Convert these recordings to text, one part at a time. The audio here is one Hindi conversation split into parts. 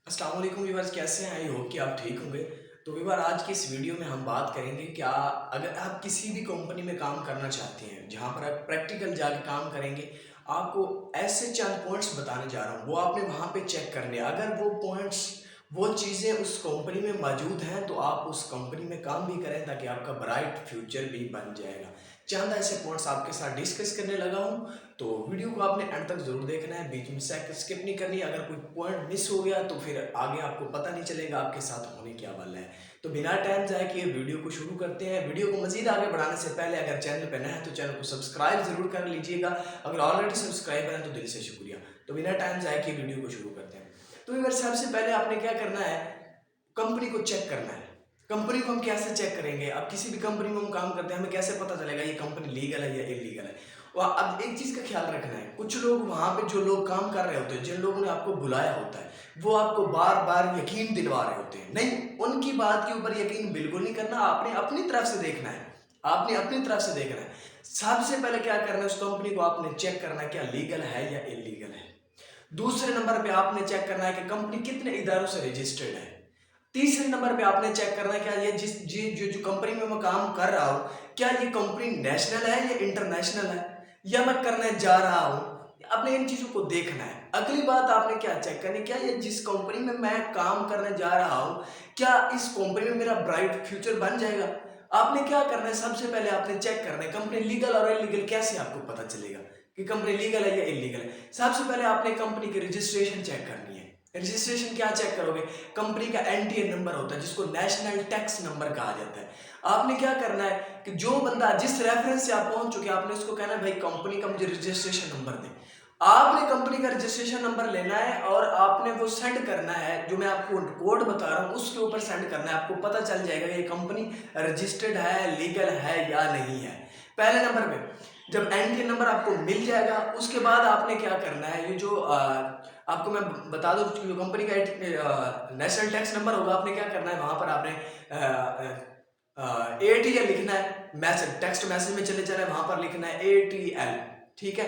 अस्सलाम वालेकुम व्यूअर्स, कैसे हैं? आई होप कि आप ठीक होंगे। तो व्यूअर, आज की इस वीडियो में हम बात करेंगे क्या अगर आप किसी भी कंपनी में काम करना चाहते हैं जहां पर आप प्रैक्टिकल जाके काम करेंगे, आपको ऐसे चंद पॉइंट्स बताने जा रहा हूं, वो आपने वहां पे चेक करने। अगर वो पॉइंट्स, वो चीज़ें उस कंपनी में मौजूद हैं तो आप उस कंपनी में काम भी करें ताकि आपका ब्राइट फ्यूचर भी बन जाएगा। चंद ऐसे पॉइंट्स आपके साथ डिस्कस करने लगा हूं, तो वीडियो को आपने एंड तक जरूर देखना है, बीच में स्किप नहीं करनी। अगर कोई पॉइंट मिस हो गया तो फिर आगे आपको पता नहीं चलेगा आपके साथ होने क्या वाला है। तो बिना टाइम जाए किए वीडियो को शुरू करते हैं। वीडियो को मजीद आगे बढ़ाने से पहले अगर चैनल पर नया है तो चैनल को सब्सक्राइब जरूर कर लीजिएगा। अगर ऑलरेडी सब्सक्राइबर हैं तो दिल से शुक्रिया। तो बिना टाइम जाए किए वीडियो को शुरू करते हैं। तो अगर सबसे पहले आपने क्या करना है, कंपनी को चेक करना है। कंपनी को हम कैसे चेक करेंगे? अब किसी भी कंपनी में हम काम करते हैं, हमें कैसे पता चलेगा ये कंपनी लीगल है या इलीगल है? और अब एक चीज का ख्याल रखना है, कुछ लोग वहां पे जो लोग काम कर रहे होते हैं, जिन लोगों ने आपको बुलाया होता है, वो आपको बार बार यकीन दिलवा रहे होते हैं। नहीं, उनकी बात के ऊपर यकीन बिल्कुल नहीं करना। आपने अपनी तरफ से देखना है, आपने अपनी तरफ से देखना है। सबसे पहले क्या करना है, उस कंपनी को आपने चेक करना है क्या लीगल है या इलीगल है। दूसरे नंबर पे आपने चेक करना है कि कंपनी कितने इदारों से रजिस्टर्ड है। तीसरे नंबर पे आपने चेक करना है क्या ये जिस जी जो जो कंपनी में मैं काम कर रहा हूँ, क्या ये कंपनी नेशनल है या इंटरनेशनल है, या मैं करने जा रहा हूँ। आपने इन चीजों को देखना है। अगली बात आपने क्या चेक करनी, क्या ये जिस कंपनी में मैं काम करने जा रहा हूँ, क्या इस कंपनी में मेरा ब्राइट फ्यूचर बन जाएगा। आपने क्या करना है, सबसे पहले आपने चेक करना है कंपनी लीगल और इलीगल। कैसे आपको पता चलेगा कि कंपनी लीगल है या इलीगल है? सबसे पहले आपने कंपनी की रजिस्ट्रेशन चेक करनी है। रजिस्ट्रेशन क्या चेक करोगे? कंपनी का एनटीएन नंबर होता है जिसको नेशनल टैक्स नंबर कहा जाता है। आपने क्या करना है कि जो बंदा जिस रेफरेंस से आप पहुंच चुके हैं, आपने उसको कहना है भाई कंपनी का मुझे रजिस्ट्रेशन नंबर दे। आपने कंपनी का रजिस्ट्रेशन नंबर लेना है और आपने वो सेंड करना है, जो मैं आपको कोड बता रहा हूँ उसके ऊपर सेंड करना है। आपको पता चल जाएगा ये कंपनी रजिस्टर्ड है, लीगल है या नहीं है। पहले नंबर पे जब एनटीएन नंबर आपको मिल जाएगा, उसके बाद आपने क्या करना है, ये जो आपको मैं बता दूं, जो कंपनी का नेशनल टैक्स नंबर होगा, आपने क्या करना है, वहां पर आपने एटीएल लिखना है। मैसेज टेक्स्ट मैसेज में चले जा रहे हैं, वहां पर लिखना है एटीएल। ठीक है,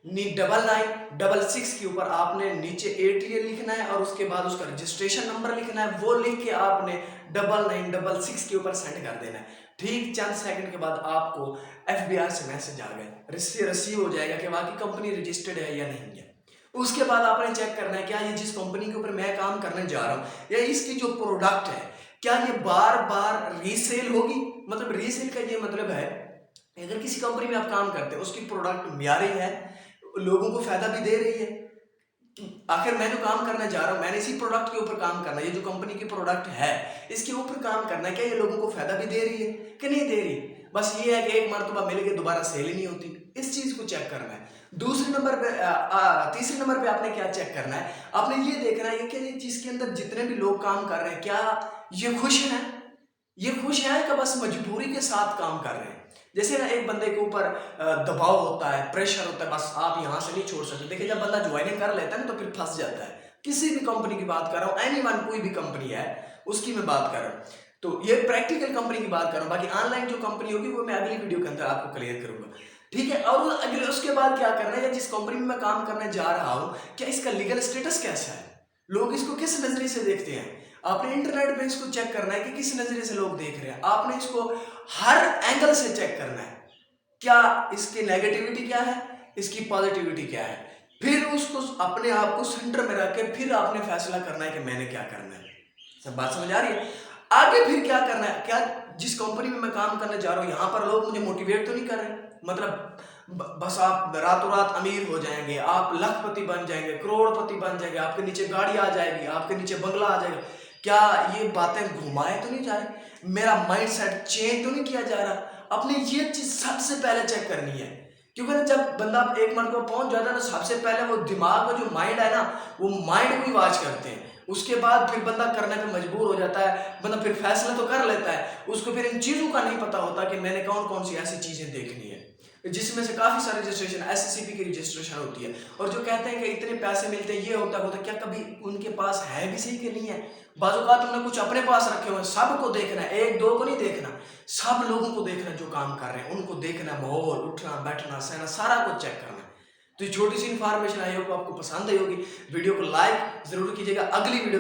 9966 के ऊपर आपने नीचे एटीएल लिखना है और उसके बाद उसका रजिस्ट्रेशन नंबर लिखना है। वो लिख के आपने 9966 के ऊपर सेंड कर देना है। ठीक चंद सेकंड के बाद आपको एफबीआर से मैसेज आ गया, रिसीव हो जाएगा कि वाकई कंपनी रजिस्टर्ड है या नहीं है। उसके बाद आपने चेक करना है क्या ये जिस कंपनी के ऊपर मैं काम करने जा रहा हूँ, या इसकी जो प्रोडक्ट है, क्या ये बार बार रीसेल होगी। मतलब रीसेल का ये मतलब है, अगर किसी कंपनी में आप काम करते हैं, उसकी प्रोडक्ट म्यारी है, लोगों को फायदा भी दे रही है। आखिर मैं जो काम करने जा रहा हूँ, मैंने इसी प्रोडक्ट के ऊपर काम करना है। ये जो कंपनी की प्रोडक्ट है, इसके ऊपर काम करना है, क्या ये लोगों को फायदा भी दे रही है कि नहीं दे रही। बस ये है कि एक मरतबा मिल गई, दोबारा सेल ही नहीं होती। इस चीज को चेक करना है। दूसरे नंबर पे तीसरे नंबर पे आपने क्या चेक करना है, आपने ये देखना है कि जिसके अंदर जितने भी लोग काम कर रहे हैं, क्या ये खुश हैं, ये खुश हैं कि बस मजबूरी के साथ काम कर रहे हैं। जैसे ना एक बंदे के ऊपर दबाव होता है, प्रेशर होता है, बस आप यहाँ से नहीं छोड़ सकते। देखिए, जब बंदा ज्वाइनिंग कर लेता है ना तो फिर फंस जाता है। किसी भी कंपनी की बात कर रहा हूँ, एनीवन, कोई भी कंपनी है उसकी मैं बात कर रहा हूँ। तो ये प्रैक्टिकल कंपनी की बात कर रहा हूँ। बाकी ऑनलाइन जो कंपनी होगी वो मैं अगली वीडियो के अंदर आपको क्लियर करूंगा। ठीक है, और अगले उसके बाद क्या करना है, जिस कंपनी में मैं काम करने जा रहा हूँ, क्या इसका लीगल स्टेटस कैसा है, लोग इसको किस नजरिए से देखते हैं। आपने इंटरनेट पे इसको चेक करना है कि किस नजरिए से लोग देख रहे हैं। आपने इसको हर एंगल से चेक करना है, क्या इसकी नेगेटिविटी क्या है, इसकी पॉजिटिविटी क्या है। फिर उसको अपने आप को सेंटर में रख के फिर आपने फैसला करना है कि मैंने क्या करना है। सब बात समझ आ रही है? आगे फिर क्या करना है, क्या जिस कंपनी में मैं काम करने जा रहा हूँ, यहाँ पर लोग मुझे मोटिवेट तो नहीं कर रहे। मतलब बस आप रातों रात अमीर हो जाएंगे, आप लखपति बन जाएंगे, करोड़पति बन जाएंगे, आपके नीचे गाड़ी आ जाएगी, आपके नीचे बंगला आ जाएगा। क्या ये बातें घुमाए तो नहीं जा रही, मेरा माइंड सेट चेंज तो नहीं किया जा रहा। अपने ये चीज सबसे पहले चेक करनी है, क्योंकि ना जब बंदा एक मरतबा पहुंच जाता है ना, सबसे पहले वो दिमाग में जो माइंड है ना, वो माइंड को ही वॉच करते हैं। उसके बाद फिर बंदा करने पे मजबूर हो जाता है, बंदा फिर फैसला तो कर लेता है, उसको फिर इन चीजों का नहीं पता होता कि मैंने कौन कौन सी ऐसी चीजें देखनी है, जिसमें से काफी सारे रजिस्ट्रेशन, एसएससीपी की रजिस्ट्रेशन होती है। और जो कहते हैं कि इतने पैसे मिलते हैं, ये होता है, क्या कभी उनके पास है भी सही कि नहीं है। बाजू का तुमने कुछ अपने पास रखे हुए, सबको देखना है, एक दो को नहीं देखना, सब लोगों को देखना जो काम कर रहे हैं, उनको देखना, माहौल, उठना बैठना सहना सारा कुछ चेक करना है। तो ये छोटी सी इन्फॉर्मेशन आई होगी आपको पसंद आई होगी। वीडियो को लाइक जरूर कीजिएगा। अगली वीडियो